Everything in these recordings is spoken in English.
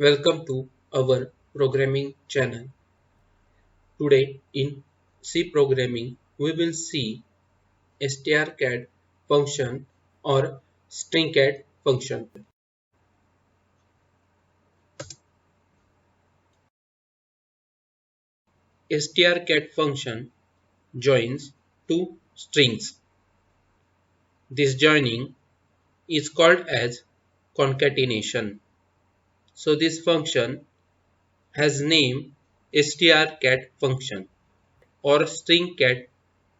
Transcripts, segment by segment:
Welcome to our programming channel. Today in C programming we will see strcat function or strcat function. Strcat function joins two strings. This joining is called as concatenation. So this function has name strcat function or strcat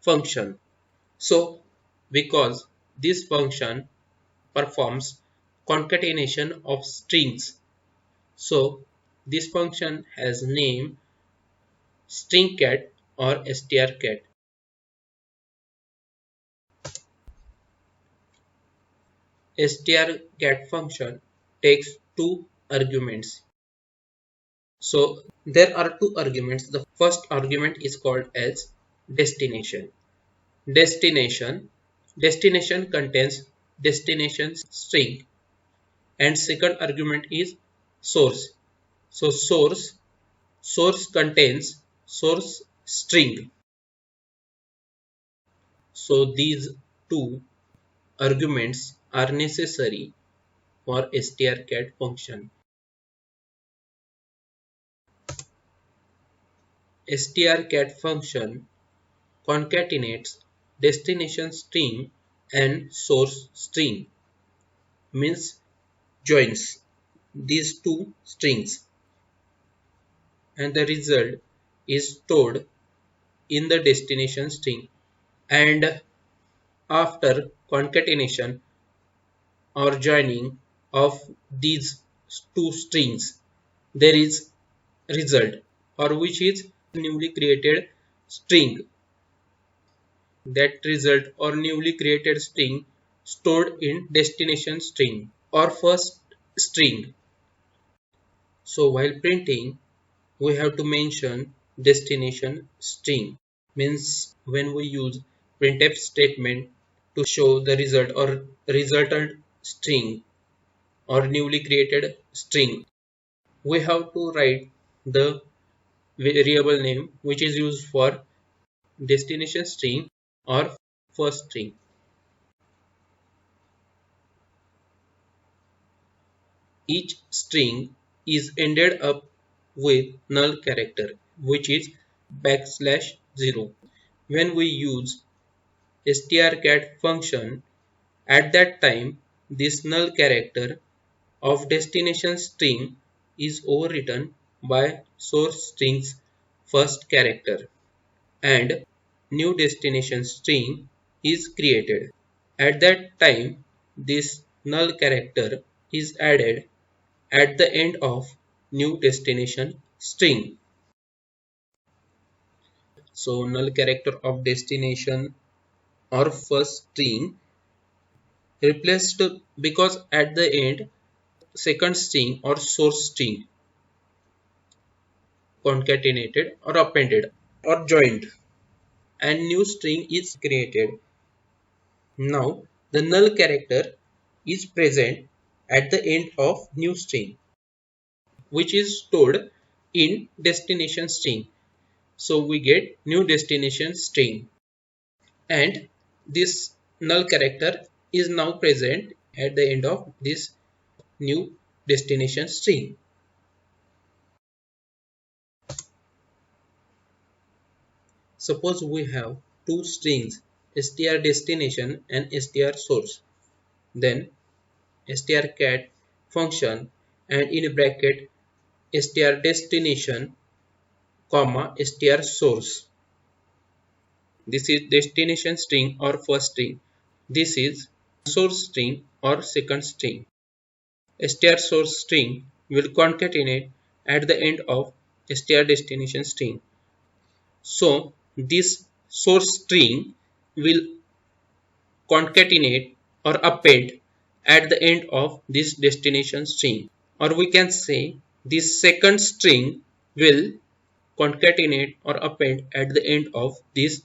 function. So because this function performs concatenation of strings. So this function has name strcat or strcat. Strcat function takes two arguments. So there are two arguments. The first argument is called as destination. Destination contains destination string, and second argument is source. So source contains source string. So these two arguments are necessary for strcat function. Strcat function concatenates destination string and source string, means joins these two strings, and the result is stored in the destination string. And after concatenation or joining of these two strings, there is result, or which is newly created string. That result or newly created string stored in destination string or first string. So while printing we have to mention destination string, means when we use printf statement to show the result or resultant string or newly created string, we have to write the variable name which is used for destination string or first string. Each string is ended up with null character, which is \0. When we use strcat function, at that time this null character of destination string is overwritten by source string's first character, and new destination string is created. At that time this null character is added at the end of new destination string. So null character of destination or first string replaced, because at the end second string or source string concatenated or appended or joined and new string is created. Now the null character is present at the end of new string, which is stored in destination string. So we get new destination string, and this null character is now present at the end of this new destination string. Suppose we have two strings str destination and str source, then strcat function and in bracket str destination comma str source. This is destination string or first string. This is source string or second string. Str source string will concatenate at the end of str destination string. So this source string will concatenate or append at the end of this destination string, or we can say this second string will concatenate or append at the end of this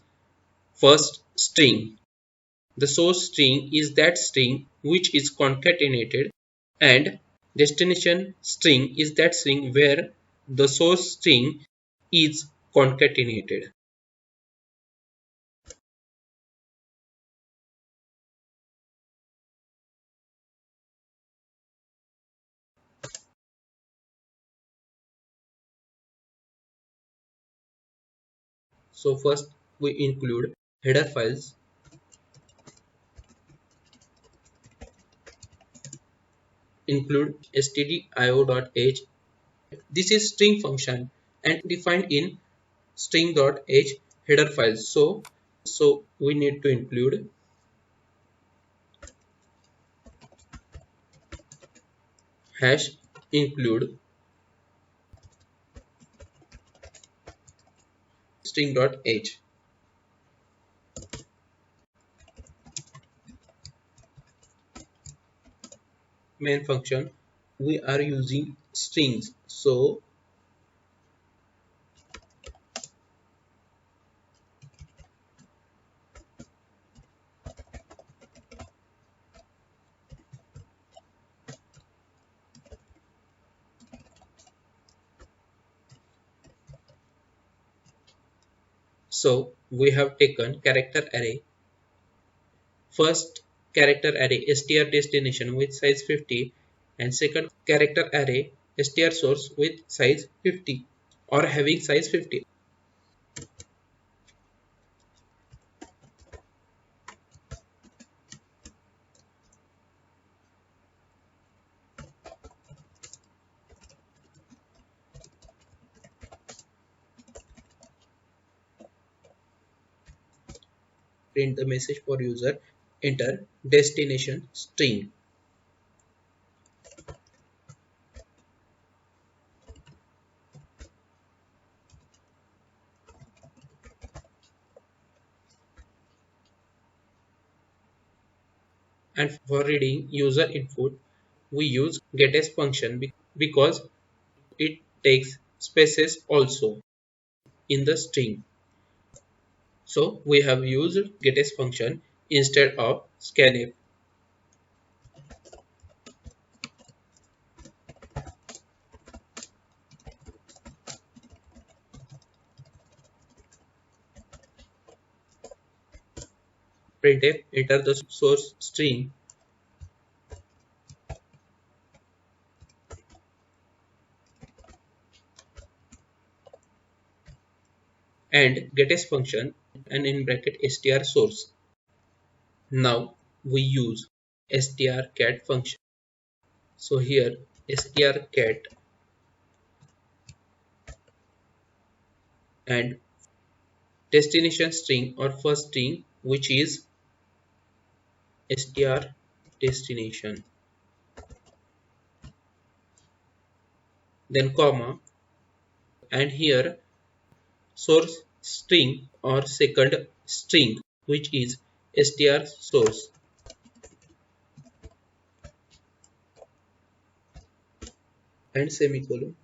first string. The source string is that string which is concatenated and Destination string is that string where the source string is concatenated. So first we include header files, include stdio.h. This is string function and defined in string.h header files. So we need to include hash include string.h. Main function, we are using strings, so we have taken character array. First character array str destination with size 50 and second character array str source with size 50 or having size 50. Print the message for user, enter destination string. And for reading user input we use getS function because it takes spaces also in the string. So we have used getS function instead of scanf. Printf, enter the source string and getS function and in bracket str source. Now we use strcat function. So here strcat and destination string or first string which is str destination, then comma, and here source string or second string which is str source, and semicolon.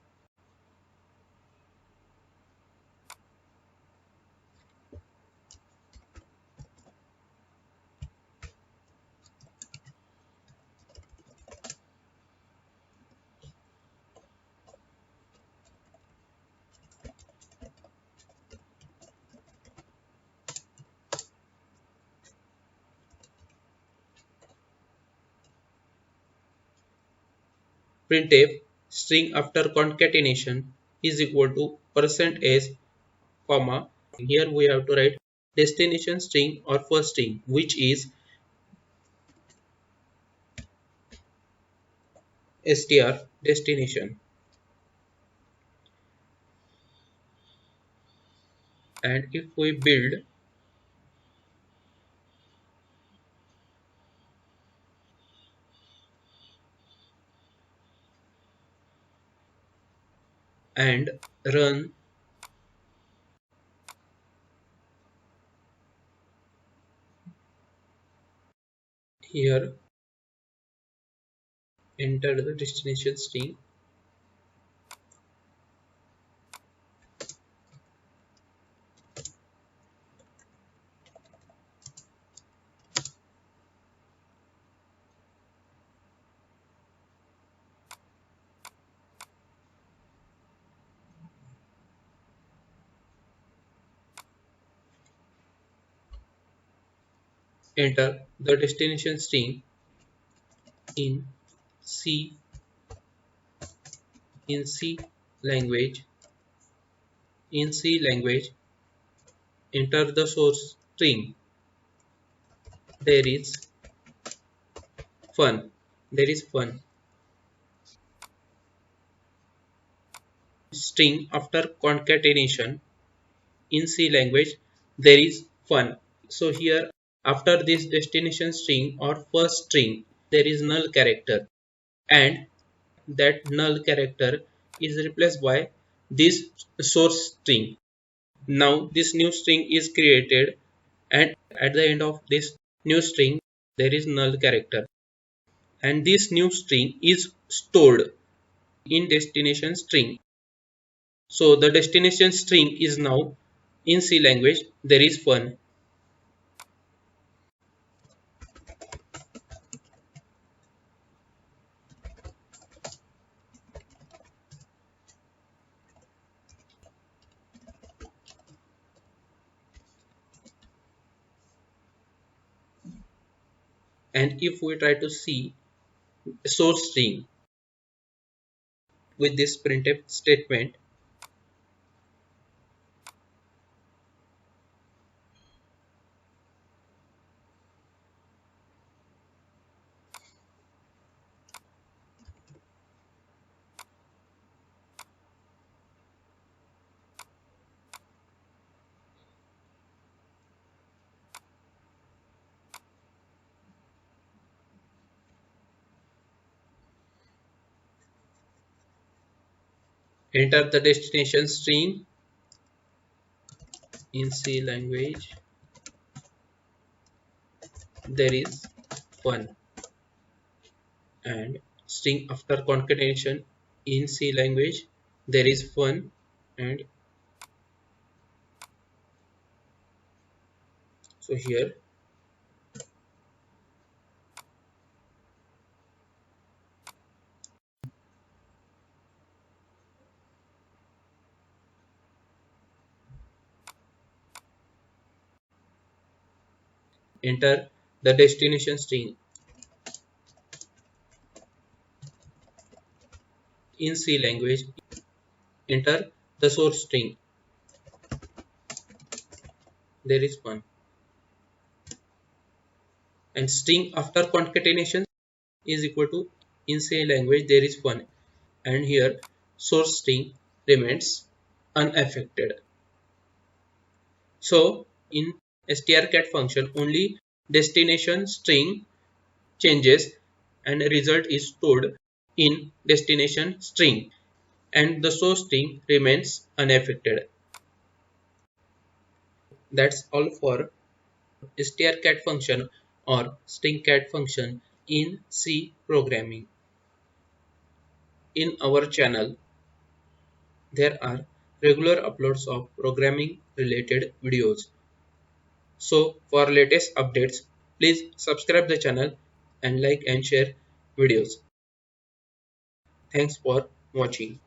Printf string after concatenation is equal to %s comma. Here we have to write destination string or first string which is str destination, and if we build and run, here enter the destination string enter the destination string in C in C language. In C language, enter the source string. There is fun. There is fun. String after concatenation in C language, there is fun. So here after this destination string or first string, there is null character, and that null character is replaced by this source string. Now this new string is created, and at the end of this new string there is null character, and this new string is stored in destination string. So the destination string is now in C language, there is fun. And if we try to see source string with this printf statement, enter the destination string in C language, there is fun, and string after concatenation in C language, there is fun, and so here enter the destination string in C language, enter the source string, there is fun, and string after concatenation is equal to in C language there is fun, and here source string remains unaffected. So in strcat function only destination string changes and result is stored in destination string, and the source string remains unaffected. That's all for strcat function or strcat function in C programming. In our channel there are regular uploads of programming related videos. So for latest updates, please subscribe the channel and like and share videos. Thanks for watching.